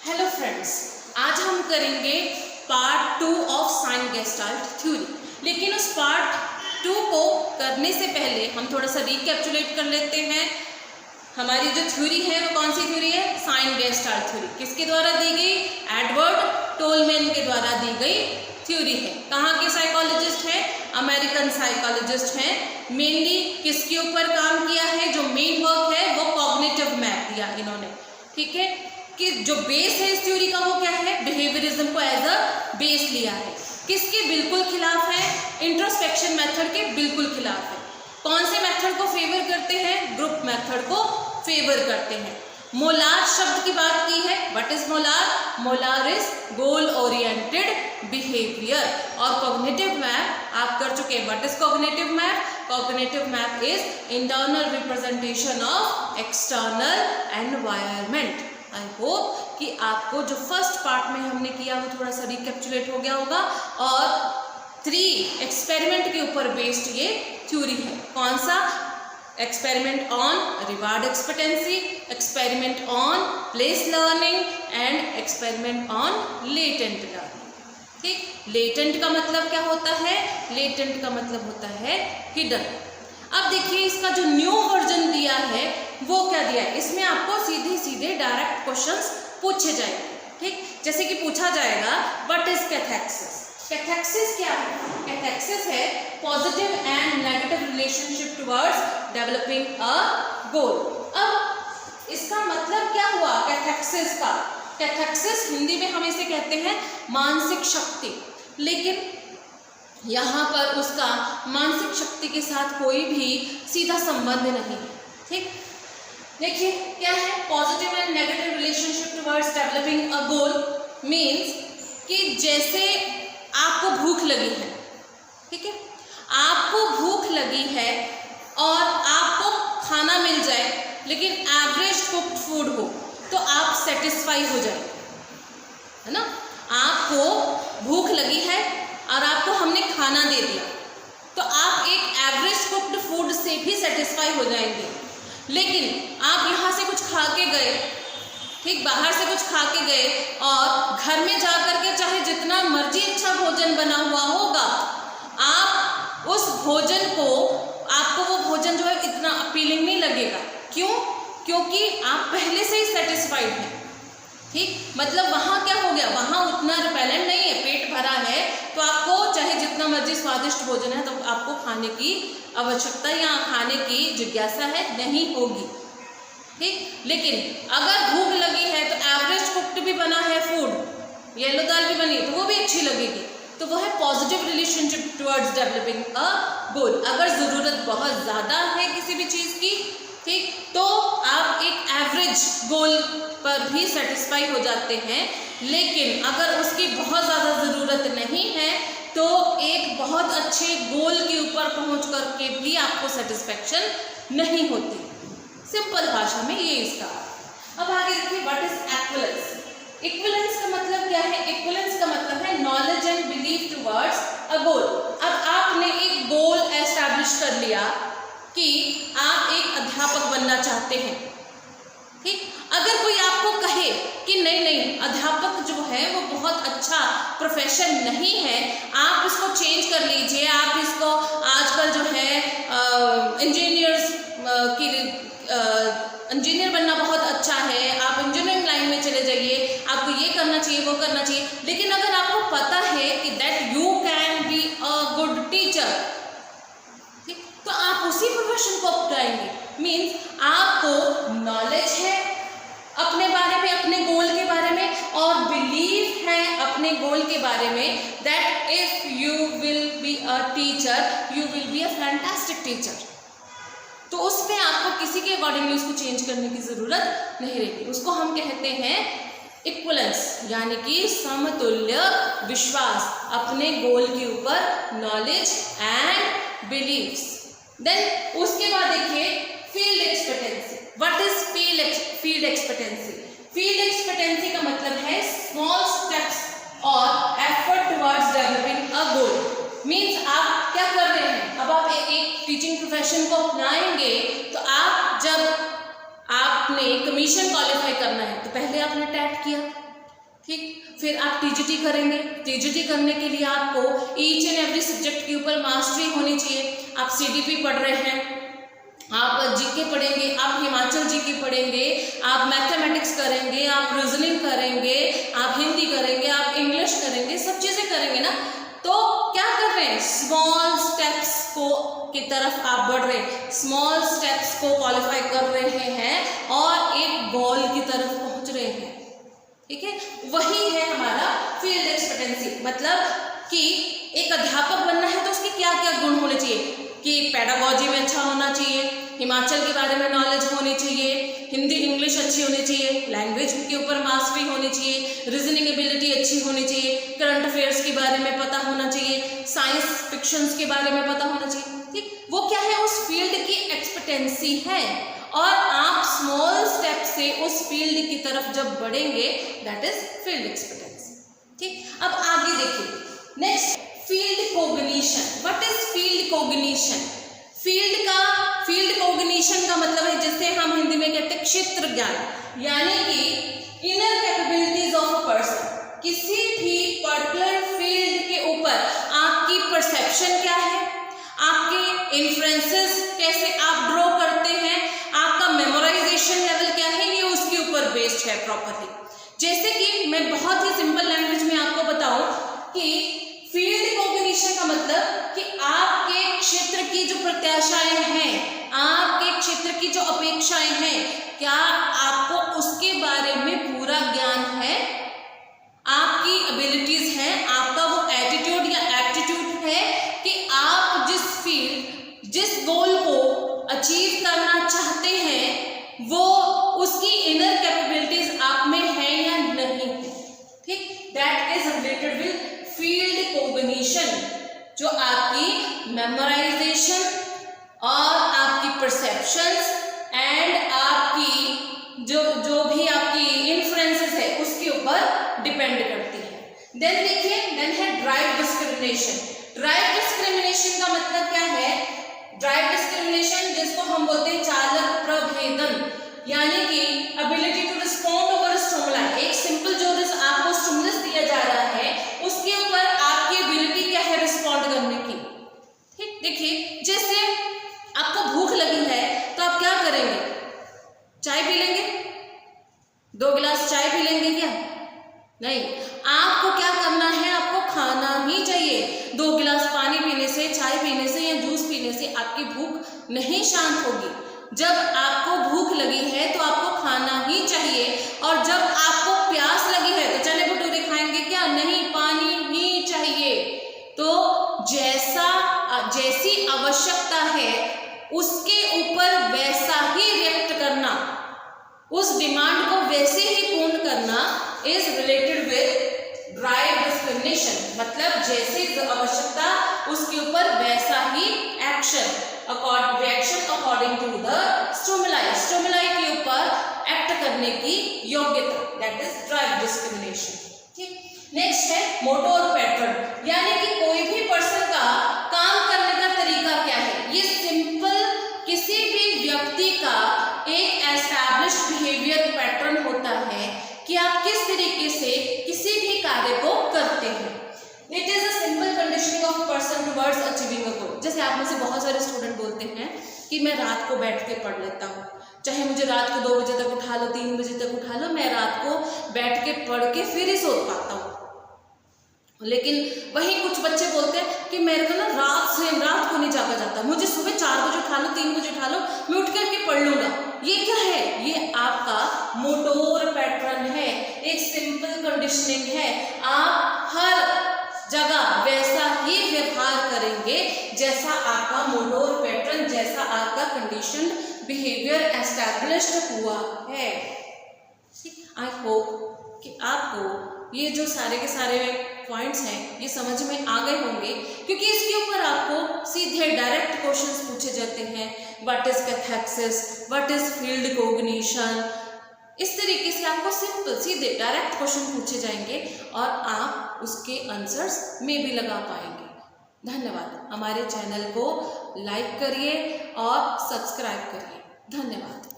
Hello friends, आज हम करेंगे part 2 of sine gestalt theory. लेकिन उस पार्ट 2 को करने से पहले हम थोड़ा सा रिकैप्चुलेट कर लेते हैं। हमारी जो थ्योरी है वो कौन सी थ्योरी है? Sign gestalt theory. किसके द्वारा दी गई? एडवर्ड टोलमैन के द्वारा दी गई थ्योरी है। कहाँ के साइकोलॉजिस्ट हैं? अमेरिकन साइकोलॉजिस्ट हैं। मेनली किसके ऊपर काम किया है? जो मेन वर्क है वो कॉग्निटिव मैप दिया इन्होंने। ठीक है, कि जो बेस है इस थ्योरी का वो क्या है? बिहेवियरिज्म को एज अ बेस लिया है। किसके बिल्कुल खिलाफ है? इंट्रोस्पेक्शन मेथड के बिल्कुल खिलाफ है। कौन से मेथड को फेवर करते हैं? ग्रुप मेथड को फेवर करते हैं। मोलार शब्द की बात की है। What is molar? Molar is goal oriented behaviour. और कॉग्निटिव मैप आप कर चुके हैं। What is cognitive map? Cognitive map is internal representation of external environment. I hope कि आपको जो फर्स्ट पार्ट में हमने किया वो थोड़ा सा रिकैप्चुलेट हो गया होगा। और 3 एक्सपेरिमेंट के ऊपर बेस्ड ये थ्योरी है। कौन सा? Experiment on reward expectancy, experiment on place learning and experiment on latent learning. ठीक, लेटेंट का मतलब क्या होता है? लेटेंट का मतलब होता है हिडन। अब देखिए इसका जो न्यू वर्जन दिया है वो क्या दिया है? इसमें आपको सीधे सीधे डायरेक्ट क्वेश्चंस पूछे जाएंगे। ठीक, जैसे कि पूछा जाएगा व्हाट इज कैथेक्सिस? कैथेक्सिस क्या है? कैथेक्सिस है positive and negative relationship towards developing a goal. अब इसका मतलब क्या हुआ कैथेक्सिस का? कैथेक्सिस हिंदी में हम इसे कहते हैं मानसिक शक्ति, लेकिन यहाँ पर उसका मानसिक शक्ति के साथ कोई भी सीधा संबंध नहीं है। ठीक, देखिए क्या है? Positive and negative relationship towards developing a goal means कि जैसे आपको भूख लगी है, ठीक है, आपको भूख लगी है और आपको खाना मिल जाए लेकिन एवरेज कुक्ड फूड हो तो आप सेटिस्फाई हो जाए, है ना? आपको भूख लगी है और आपको हमने खाना दे दिया तो आप एक एवरेज कुक्ड फूड से भी सेटिस्फाई हो जाएंगे। लेकिन आप यहाँ से कुछ खा के गए, ठीक, बाहर से कुछ खा के गए और घर में जा कर के चाहे जितना मर्जी अच्छा भोजन बना हुआ होगा, आप उस भोजन को, आपको वो भोजन जो है इतना अपीलिंग नहीं लगेगा। क्यों? क्योंकि आप पहले से ही सेटिस्फाइड हैं। ठीक, मतलब वहाँ क्या हो गया? वहाँ उतना रिपेलेंट नहीं है, पेट भरा है तो आपको चाहे जितना मर्जी स्वादिष्ट भोजन है तो आपको खाने की आवश्यकता या खाने की जिज्ञासा है नहीं होगी। ठीक, लेकिन अगर भूख लगी है तो एवरेज कुक्ड भी बना है फूड, येलो दाल भी बनी है तो वो भी अच्छी लगेगी। तो वो है positive relationship towards developing a goal. अगर ज़रूरत बहुत ज़्यादा है किसी भी चीज़ की, ठीक, तो आप एक एवरेज गोल पर भी सेटिस्फाई हो जाते हैं। लेकिन अगर उसकी बहुत ज़्यादा ज़रूरत नहीं है तो एक बहुत अच्छे गोल के ऊपर पहुंच करके भी आपको सेटिस्फैक्शन नहीं होती। सिंपल भाषा में ये इसका। अब आगे देखिए व्हाट इज एक्विलेंस। इक्विलेंस का मतलब क्या है? इक्विलेंस का मतलब है knowledge and belief towards a goal. अब आपने एक गोल एस्टैब्लिश कर लिया कि आप एक अध्यापक बनना चाहते हैं। ठीक, अगर कोई आपको कहे कि नहीं नहीं अध्यापक जो है वो बहुत अच्छा प्रोफेशन नहीं है, आप इसको चेंज कर लीजिए, आप इसको आजकल जो है इंजीनियर्स की इंजीनियर बनना बहुत अच्छा है, आप इंजीनियरिंग लाइन में चले जाइए, आपको ये करना चाहिए वो करना चाहिए। लेकिन अगर आपको पता है कि that you can be a good teacher, ठीक, तो आप उसी प्रोफेशन को अपनाएंगे। मीन्स आपको नॉलेज है अपने बारे में, अपने गोल के बारे में, और बिलीव है अपने गोल के बारे में that if you will be a teacher you will be a fantastic teacher. तो उसमें आपको किसी के अकॉर्डिंगली उसको चेंज करने की ज़रूरत नहीं रहेगी। उसको हम कहते हैं इक्वलेंस, यानी कि समतुल्य विश्वास अपने गोल के ऊपर, नॉलेज एंड बिलीव्स। देन उसके बाद देखिए field expectancy. What is field expectancy? Field expectancy का मतलब है स्मॉल स्टेप्स और effort towards developing a goal. Means आप क्या कर रहे हैं? अब आप एक टीचिंग प्रोफेशन को अपनाएंगे तो आप जब आपने कमीशन क्वालिफाई करना है तो पहले आपने टैट किया, ठीक। फिर आप टीजीटी करेंगे। टीजीटी करने के लिए आपको ईच एंड एवरी सब्जेक्ट के ऊपर मास्टरी होनी चाहिए। आप सीडीपी पढ़ रहे हैं, आप जीके पढ़ेंगे, आप हिमाचल जीके पढ़ेंगे, आप मैथमेटिक्स करेंगे, आप रीजनिंग करेंगे, आप हिंदी करेंगे, आप इंग्लिश करेंगे, सब चीजें करेंगे ना। तो क्या कर रहे हैं, स्मॉल स्टेप्स को की तरफ आप बढ़ रहे हैं, स्मॉल स्टेप्स को क्वालिफाई कर रहे हैं और एक गोल की तरफ पहुंच रहे हैं। ठीक है, वही है हमारा फील्ड एक्सपेक्टेंसी। मतलब कि एक अध्यापक बनना है तो उसके क्या क्या गुण होने चाहिए कि पेडागोजी में अच्छा होना चाहिए, हिमाचल के बारे में नॉलेज होनी चाहिए, हिंदी इंग्लिश अच्छी होनी चाहिए, लैंग्वेज के ऊपर मास्टरी होनी चाहिए, रीजनिंग एबिलिटी अच्छी होनी चाहिए, करंट अफेयर्स के बारे में पता होना चाहिए, साइंस फिक्शंस के बारे में पता होना चाहिए। ठीक, वो क्या है, उस फील्ड की एक्सपेक्टेंसी है और आप स्मॉल स्टेप से उस फील्ड की तरफ जब बढ़ेंगे, दैट इज फील्ड एक्सपेक्टेंसी। ठीक, अब आगे देखिए next, field cognition. What is field cognition? Field cognition का मतलब है जिसे हम हिंदी में कहते हैं क्षेत्र ज्ञान, यानी कि inner capabilities of a person. किसी भी पर्टिकुलर फील्ड के ऊपर आपकी परसेप्शन क्या है, आपके इन्फ्लुएंसेस कैसे आप ड्रॉ करते हैं, आपका मेमोराइजेशन लेवल क्या है, ये उसके ऊपर बेस्ड है प्रॉपरली। जैसे कि मैं बहुत ही सिंपल लैंग्वेज में आपको बताऊं कि फील्ड कोग्निशन का मतलब कि आपके क्षेत्र की जो प्रत्याशाएं हैं, आपके क्षेत्र की जो अपेक्षाएं हैं, क्या आपको उसके बारे में पूरा ज्ञान है, आपकी एबिलिटीज हैं, आपका वो एटीट्यूड या एप्टीट्यूड है कि आप जिस गोल को अचीव करना चाहते हैं वो उसकी इनर कैपेबिलिटीज आप में है या नहीं है। ठीक, that is related with field cognition, जो आपकी मेमोराइजेशन और आपकी परसेप्शंस एंड आपकी जो भी आपकी इन्फ्लुएंसेस है उसके ऊपर डिपेंड करती है। देन देखिए, देन है ड्राइव डिस्क्रिमिनेशन। ड्राइव डिस्क्रिमिनेशन का मतलब क्या है? ड्राइव डिस्क्रिमिनेशन जिसको हम बोलते हैं चालक प्रभेदन, यानी कि ability to respond over stimuli. एक सिंपल जो आपको स्टिमुलस दिया जा रहा है उसके ऊपर आपकी एबिलिटी क्या है रिस्पॉन्ड करने की। ठीक, देखिए जैसे आपको भूख लगी है तो आप क्या करेंगे, चाय पी लेंगे, 2 गिलास चाय पी लेंगे क्या? नहीं, आपको क्या करना है, आपको खाना ही चाहिए। 2 गिलास पानी पीने से, चाय पीने से या जूस पीने से आपकी भूख नहीं शांत होगी। जब आपको भूख लगी है तो आपको खाना ही चाहिए, और जब आपको प्यास लगी है तो चने भटूरे खाएंगे क्या? नहीं, पानी ही चाहिए। तो जैसी आवश्यकता है उसके ऊपर वैसा ही रिएक्ट करना, उस डिमांड को वैसे ही पूर्ण करना is related with drive discrimination. मतलब जैसे आवश्यकता उसके ऊपर वैसा ही action, reaction according to the stimuli के ऊपर एक्ट करने की योग्यता, दैट इज ड्राइव डिस्क्रिमिनेशन। ठीक, नेक्स्ट है मोटोर पैटर्न, यानी कि कोई भी पर्सन का काम करने का तरीका क्या है। ये सिंपल किसी भी व्यक्ति का एक एस्टैब्लिश्ड बिहेवियर पैटर्न होता है कि आप किस तरीके से किसी भी कार्य को करते हैं। It is a simple conditioning of person towards achieving a goal. जैसे आप में से बहुत सारे स्टूडेंट बोलते हैं कि मैं रात को बैठ के पढ़ लेता हूँ, चाहे मुझे रात को 2 बजे तक उठा लो, 3 बजे तक उठा लो, मैं रात को बैठ के पढ़ के फिर ही सो पाता हूँ। लेकिन वही कुछ बच्चे बोलते हैं कि मेरे को ना रात को नहीं जागा जाता, मुझे सुबह 4 बजे उठा लो, 3 बजे उठा लो, मैं उठ करके पढ़ लूंगा। ये क्या है? ये आपका मोटोर पैटर्न है, एक सिंपल कंडीशनिंग है। आप हर जगह वैसा ही व्यवहार करेंगे जैसा आपका मोटोर पैटर्न, जैसा आपका कंडीशन बिहेवियर एस्टैब्लिश्ड हुआ है। आई होप कि आपको ये जो सारे के सारे पॉइंट्स हैं ये समझ में आ गए होंगे, क्योंकि इसके ऊपर आपको सीधे डायरेक्ट क्वेश्चंस पूछे जाते हैं। What is cathexis, what is field cognition, इस तरीके से आपको सिंपल सीधे डायरेक्ट क्वेश्चन पूछे जाएंगे और आप उसके आंसर्स में भी लगा पाएंगे। धन्यवाद। हमारे चैनल को लाइक करिए और सब्सक्राइब करिए। धन्यवाद।